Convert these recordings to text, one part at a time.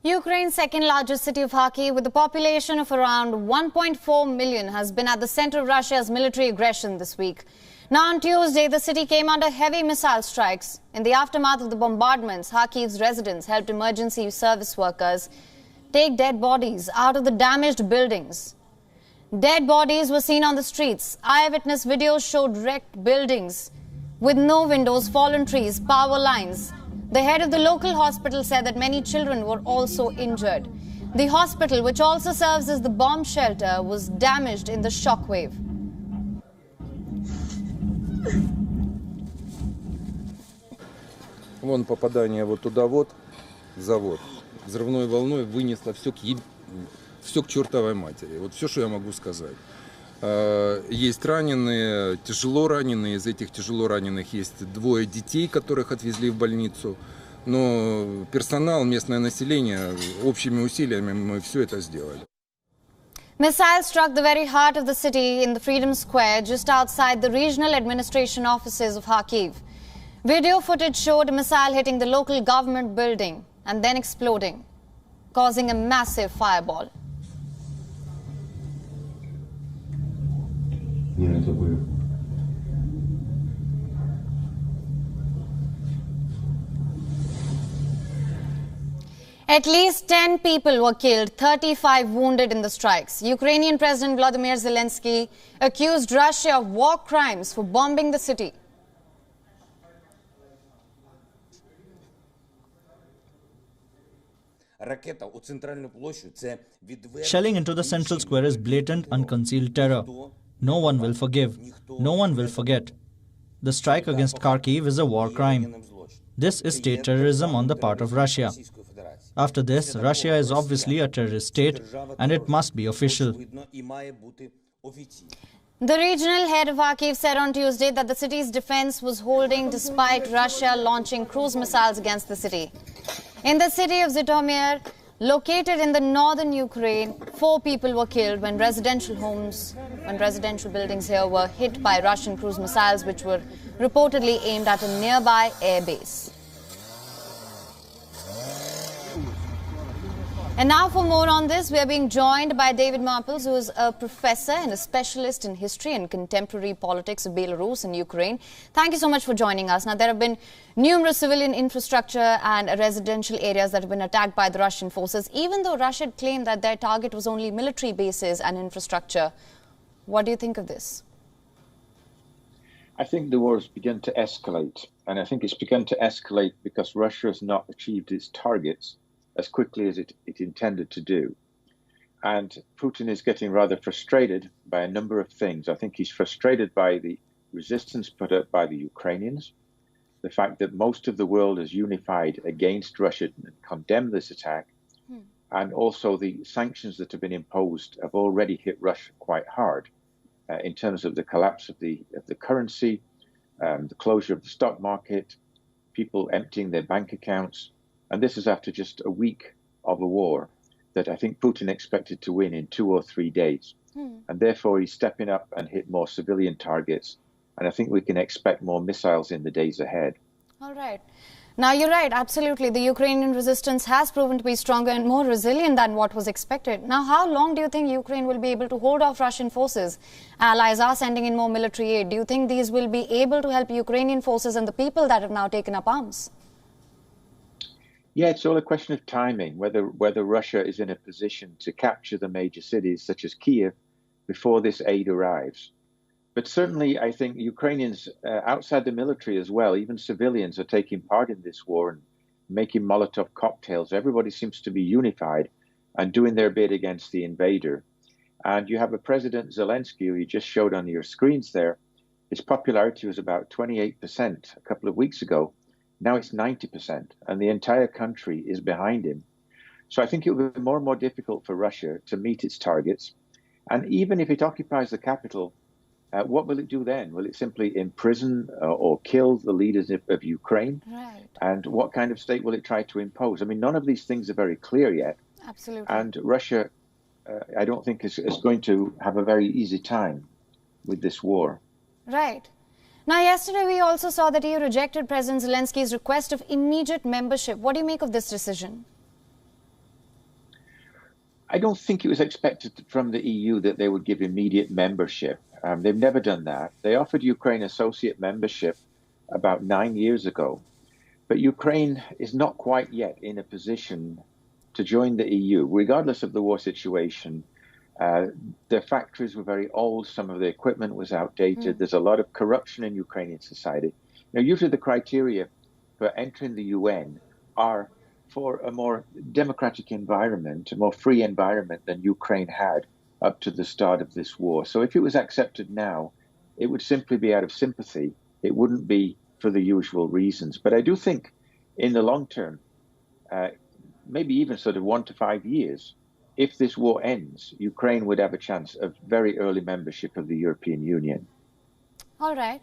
Ukraine's second largest city of Kharkiv, with a population of around 1.4 million, has been at the center of Russia's military aggression this week. Now on Tuesday, the city came under heavy missile strikes. In the aftermath of the bombardments, Kharkiv's residents helped emergency service workers take dead bodies out of the damaged buildings. Dead bodies were seen on the streets. Eyewitness videos showed wrecked buildings with no windows, fallen trees, power lines. The head of the local hospital said that many children were also injured. The hospital, which also serves as the bomb shelter, was damaged in the shockwave. Вон попадание вот туда вот, завод. Взрывной волной вынесло все к чертовой матери. Вот все, что я могу сказать. Есть раненые, тяжело раненые. Из этих тяжело раненых есть двое детей, которых отвезли в больницу. Но персонал, местное население, общими усилиями мы все это сделали. Missiles struck the very heart of the city in the Freedom Square, just outside the regional administration offices of Kharkiv. Video footage showed a missile hitting the local government building and then exploding, causing a massive fireball. At least 10 people were killed, 35 wounded in the strikes. Ukrainian President Volodymyr Zelensky accused Russia of war crimes for bombing the city. Shelling into the central square is blatant, unconcealed terror. No one will forgive. No one will forget. The strike against Kharkiv is a war crime. This is state terrorism on the part of Russia. After this, Russia is obviously a terrorist state, and it must be official. The regional head of Kharkiv said on Tuesday that the city's defense was holding despite Russia launching cruise missiles against the city. In the city of Zhytomyr, located in the northern Ukraine, 4 people were killed when residential buildings here were hit by Russian cruise missiles, which were reportedly aimed at a nearby airbase. And now for more on this, we are being joined by David Marples, who is a professor and a specialist in history and contemporary politics of Belarus and Ukraine. Thank you so much for joining us. Now, there have been numerous civilian infrastructure and residential areas that have been attacked by the Russian forces, even though Russia had claimed that their target was only military bases and infrastructure. What do you think of this? I think the war has begun to escalate, and I think it's begun to escalate because Russia has not achieved its targets as quickly as it intended to do. And Putin is getting rather frustrated by a number of things. I think he's frustrated by the resistance put up by the Ukrainians, the fact that most of the world is unified against Russia and condemned this attack, and also the sanctions that have been imposed have already hit Russia quite hard in terms of the collapse of the currency, the closure of the stock market, people emptying their bank accounts. And this is after just a week of a war that I think Putin expected to win in 2 or 3 days. And therefore, he's stepping up and hit more civilian targets. And I think we can expect more missiles in the days ahead. All right. Now, you're right. Absolutely. The Ukrainian resistance has proven to be stronger and more resilient than what was expected. Now, how long do you think Ukraine will be able to hold off Russian forces? Allies are sending in more military aid. Do you think these will be able to help Ukrainian forces and the people that have now taken up arms? Yeah, it's all a question of timing, whether Russia is in a position to capture the major cities such as Kiev before this aid arrives. But certainly, I think Ukrainians outside the military as well, even civilians, are taking part in this war and making Molotov cocktails. Everybody seems to be unified and doing their bit against the invader. And you have a President Zelensky, who you just showed on your screens there. His popularity was about 28% a couple of weeks ago. Now it's 90%, and the entire country is behind him. So I think it will be more and more difficult for Russia to meet its targets. And even if it occupies the capital, what will it do then? Will it simply imprison or kill the leaders of Ukraine? Right. And what kind of state will it try to impose? I mean, none of these things are very clear yet. Absolutely. And Russia, I don't think, is going to have a very easy time with this war. Right. Now, yesterday we also saw that he rejected President Zelensky's request of immediate membership. What do you make of this decision? I don't think it was expected from the EU that they would give immediate membership. They've never done that. They offered Ukraine associate membership about 9 years ago. But Ukraine is not quite yet in a position to join the EU, regardless of the war situation. Their factories were very old. Some of the equipment was outdated. There's a lot of corruption in Ukrainian society. Now, usually the criteria for entering the UN are for a more democratic environment, a more free environment than Ukraine had up to the start of this war. So if it was accepted now, it would simply be out of sympathy. It wouldn't be for the usual reasons. But I do think in the long term, maybe even sort of 1 to 5 years, if this war ends, Ukraine would have a chance of very early membership of the European Union. All right.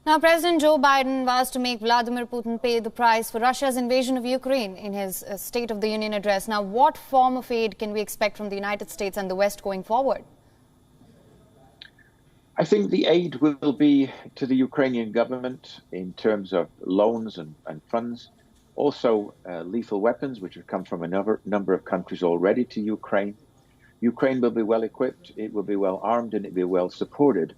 Now, President Joe Biden vows to make Vladimir Putin pay the price for Russia's invasion of Ukraine in his State of the Union address. Now, what form of aid can we expect from the United States and the West going forward? I think the aid will be to the Ukrainian government in terms of loans and funds. Also, lethal weapons, which have come from a number of countries already to Ukraine. Ukraine will be well equipped, it will be well armed, and it will be well supported.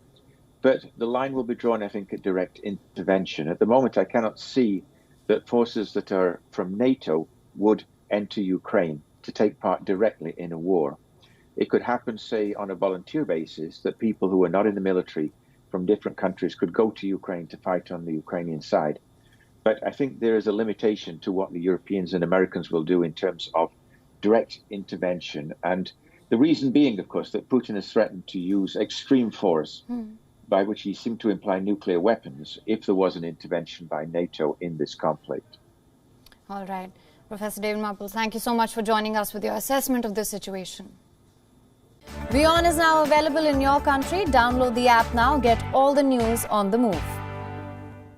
But the line will be drawn, I think, at direct intervention. At the moment, I cannot see that forces that are from NATO would enter Ukraine to take part directly in a war. It could happen, say, on a volunteer basis, that people who are not in the military from different countries could go to Ukraine to fight on the Ukrainian side. But I think there is a limitation to what the Europeans and Americans will do in terms of direct intervention. And the reason being, of course, that Putin has threatened to use extreme force, by which he seemed to imply nuclear weapons, if there was an intervention by NATO in this conflict. All right. Professor David Marple, thank you so much for joining us with your assessment of this situation. WION is now available in your country. Download the app now. Get all the news on the move.